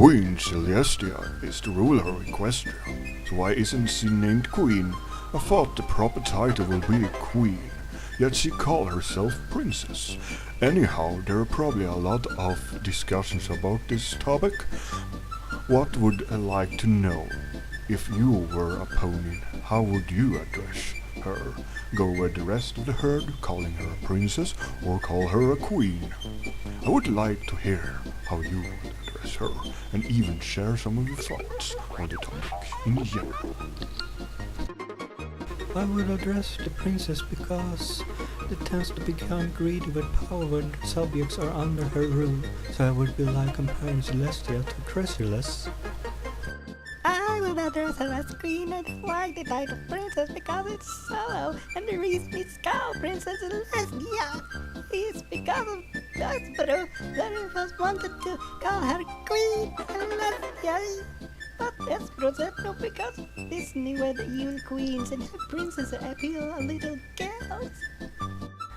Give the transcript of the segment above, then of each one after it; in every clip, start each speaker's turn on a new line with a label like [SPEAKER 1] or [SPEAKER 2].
[SPEAKER 1] Queen Celestia is the ruler of Equestria, so why isn't she named Queen? I thought the proper title would be Queen, yet she called herself Princess. Anyhow, there are probably a lot of discussions about this topic. What would I like to know? If you were a pony, how would you address her? Go with the rest of the herd, calling her a princess, or call her a queen? I would like to hear how you would address her, and even share some of your thoughts on the topic in general.
[SPEAKER 2] I would address the princess because it tends to become greedy with power when subjects are under her rule, so I would be like comparing Celestia to Chrysalis.
[SPEAKER 3] I will address her as queen and like the title princess because it's solo, and the reason it's called Princess Celestia is because of Hoovestrong that was wanted to call her Queen Celestia. But Hoovestrong said no because Disney were the evil queens and the princesses appeal a little girls.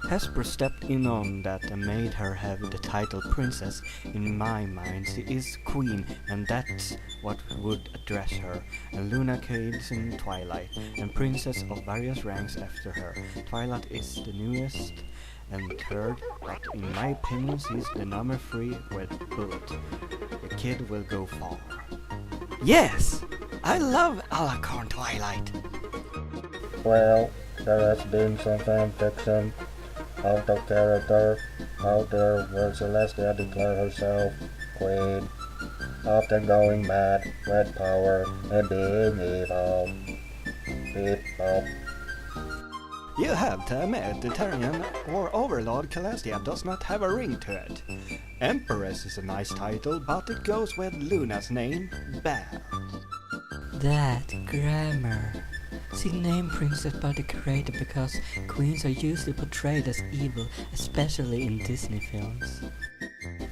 [SPEAKER 2] Hoovestrong stepped in on that and made her have the title princess. In my mind, she is queen, and that's what would address her. And Luna comes in Twilight, and princess of various ranks after her. Twilight is the newest and third, but in my opinion, she's the number 3 with Bullet. The kid will go far. Yes! I love Alacorn Twilight!
[SPEAKER 4] Well, there has been some fan fiction out of character out there where Celestia declared herself queen, often going mad with power and being evil. People.
[SPEAKER 2] You have to admit the Tyrion or Overlord Celestia does not have a ring to it. Empress is a nice title, but it goes with Luna's name, Belle.
[SPEAKER 5] That grammar. She named Princess by the creator because queens are usually portrayed as evil, especially in Disney films.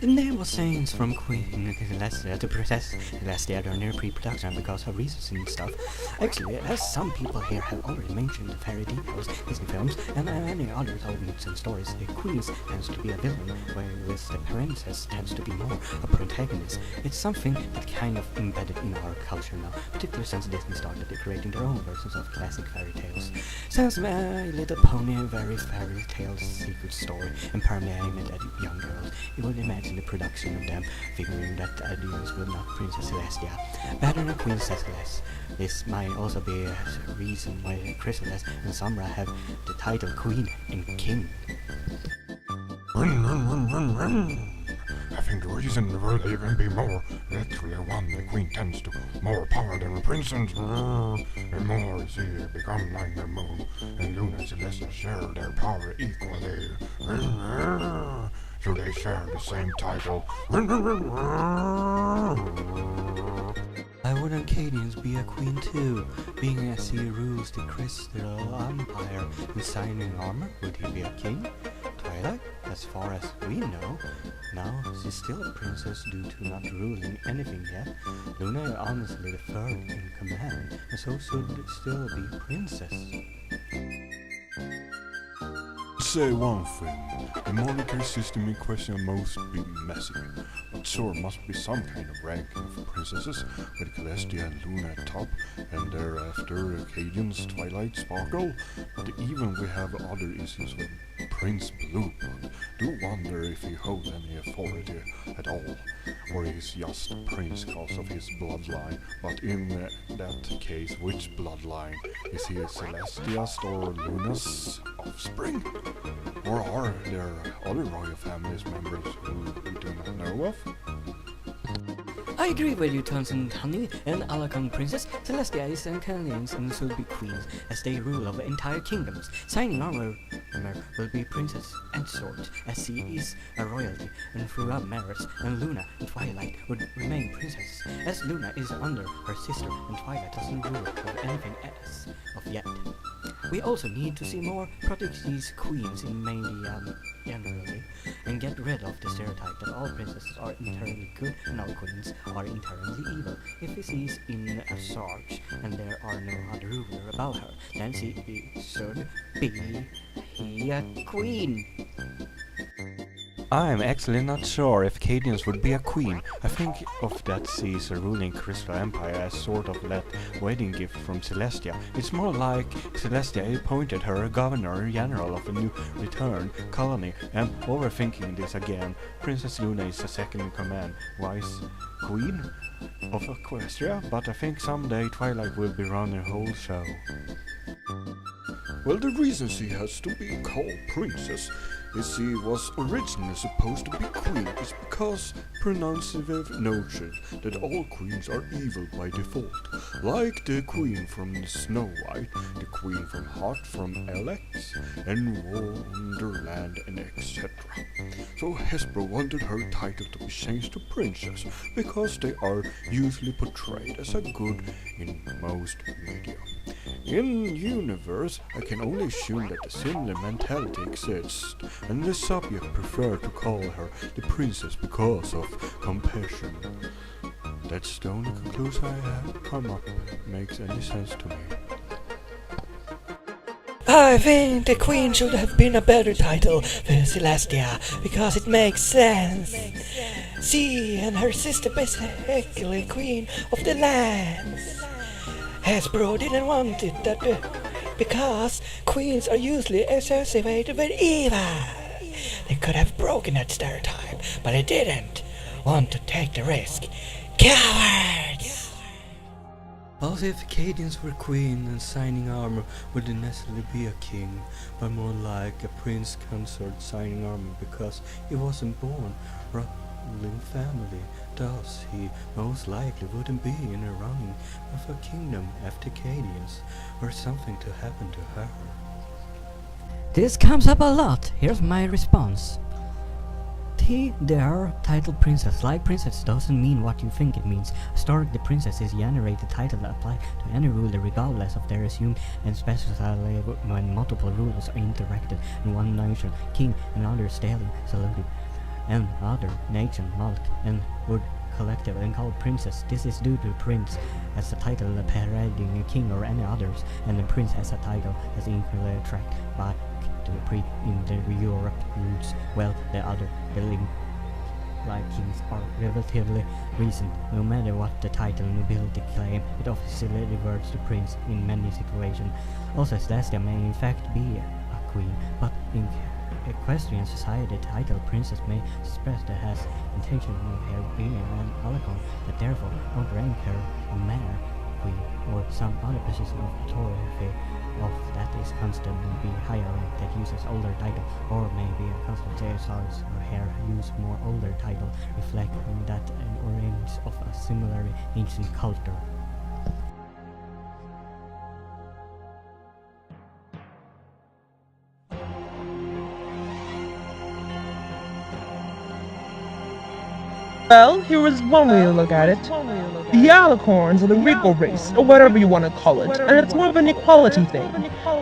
[SPEAKER 2] The name was changed from Queen Celestia to Princess Celestia during pre-production because of reasons and stuff. Actually, as some people here have already mentioned the fairy tales, Disney films, and many other elements and stories, the queen tends to be a villain, whereas the princess tends to be more a protagonist. It's something that kind of embedded in our culture now, particularly since Disney started creating their own versions of classic fairy tales. Sounds My Little Pony a very fairy tale secret story, and primarily aimed at young girls. You would imagine the production of them figuring that the ideas were not Princess Celestia, better than Queen Celestia. This might also be a reason why Chrysalis and Sombra have the title Queen and King.
[SPEAKER 1] I think the reason will even be more literally one the queen tends to more power than the princess, and more she become like the moon, and Luna and Celestia share their power equally. So they share the same title.
[SPEAKER 2] Why wouldn't Cadians be a queen too? Being as he rules the Crystal Empire with shining armor, would he be a king? Twilight, as far as we know, now she's still a princess due to not ruling anything yet. Luna is honestly the third in command, and so should still be princess.
[SPEAKER 1] Say one thing, the monarchy system in question must be messy, but sure must be some kind of ranking for princesses, with Celestia and Luna at top, and thereafter Acadians, Twilight, Sparkle, but even we have other issues with Prince Blueblood. Do wonder if he holds any authority at all, or he's just a prince because of his bloodline, but in that case, which bloodline? Is he Celestia's or Luna's offspring? Or are there other royal families members who we do not know of?
[SPEAKER 5] I agree with you, Tons and Honey, and Alacorn Princess Celestia is Canadians and should be queens, as they rule over entire kingdoms. Shining armor will be princess and sword, as she is a royalty, and throughout marriage, and Luna and Twilight would remain princesses, as Luna is under her sister, and Twilight doesn't rule over anything as of yet. We also need to see more Portuguese queens in mainly generally, and get rid of the stereotype that all princesses are entirely good and all queens are entirely evil. If she is in a charge and there are no other ruler about her, then she should be a queen.
[SPEAKER 2] I'm actually not sure if Cadians would be a queen. I think of that Caesar ruling Crystal Empire as sort of that wedding gift from Celestia. It's more like Celestia appointed her a governor-general of a new return colony. I'm overthinking this again. Princess Luna is a second-in-command vice queen of Equestria, but I think someday Twilight will be running the whole show.
[SPEAKER 1] Well, the reason she has to be called princess is she was originally supposed to be queen is because pronunciative notion that all queens are evil by default, like the queen from Snow White, the queen from Heart from Alex, and Wonderland, and etc. So Hesper wanted her title to be changed to princess because they are usually portrayed as a good in most media. In universe, I can only assume that a similar mentality exists, and the subject prefer to call her the princess because of compassion. That's the only conclusion I have come up makes any sense to me.
[SPEAKER 6] I think the Queen should have been a better title for Celestia, because it makes sense. She and her sister basically Queen of the lands. Hasbro didn't want it that because queens are usually associated with evil. They could have broken that stereotype, but they didn't want to take the risk. Cowards!
[SPEAKER 2] Also, if Cadians were queen and signing armor wouldn't necessarily be a king, but more like a prince consort signing armor because he wasn't born ruling family. Thus, he most likely wouldn't be in a running of a kingdom after Cadians, or something to happen to her.
[SPEAKER 5] This comes up a lot. Here's my response. They are titled princess. Like princess doesn't mean what you think it means. Historically, princess is generally the title that applies to any ruler regardless of their assumed and specifically when multiple rulers are interacted in one nation, king, another stallion, saluted, and other nation, Malk, and would collective and called princess. This is due to prince as a title parading a king or any others, and the prince as a title as equally attract back to the pre-Indo-Europe roots. Well, the other building like kings are relatively recent. No matter what the title nobility claim, it officially reverts to prince in many situations. Also, Celestia may in fact be a queen, but in equestrian society, the title princess may express that has intention of her being an icon that therefore won't rank her a mare, queen, or some other position of authority of that is constant and be higher rank that uses older title, or maybe a constant size or hair use more older title, reflecting that an orange of a similar ancient culture.
[SPEAKER 7] Well, here is one way to look at it. The Alicorns are the regal race, or whatever you want to call it, and it's more of an equality thing.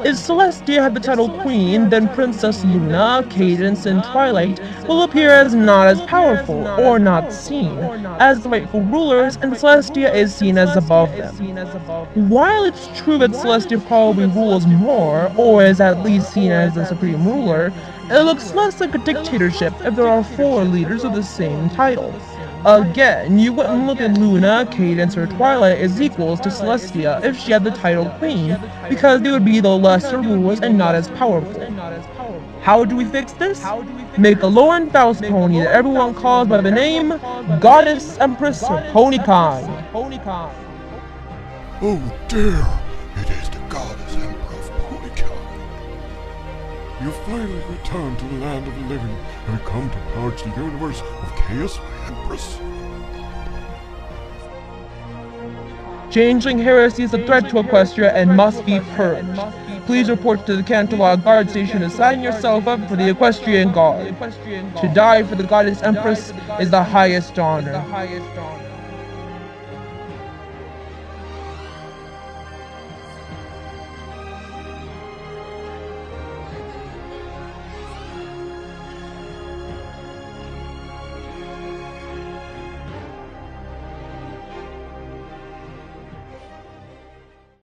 [SPEAKER 7] If Celestia had the title Queen, then Princess Luna, Cadence, and Twilight will appear as not as powerful, or not seen, as the rightful rulers, and Celestia is seen as above them. While it's true that Celestia probably rules more, or is at least seen as the supreme ruler, it looks less like a dictatorship if there are 4 leaders of the same title. Again, you wouldn't look at Luna, Cadence, or Twilight as equals to Celestia if she had the title Queen, because they would be the lesser rulers and not as powerful. How do we fix this? Make a low-end Faust pony that everyone calls by the name Goddess Empress or Ponycon.
[SPEAKER 1] Oh dear, it is the Goddess Empress Ponycon. You finally returned to the land of the living and come to purge the universe of chaos, my Empress.
[SPEAKER 7] Changeling heresy is a threat to Equestria and must be purged. Please report to the Cantalog Guard Station and sign yourself up for the Equestrian Guard. To die for the Goddess Empress is the highest honor.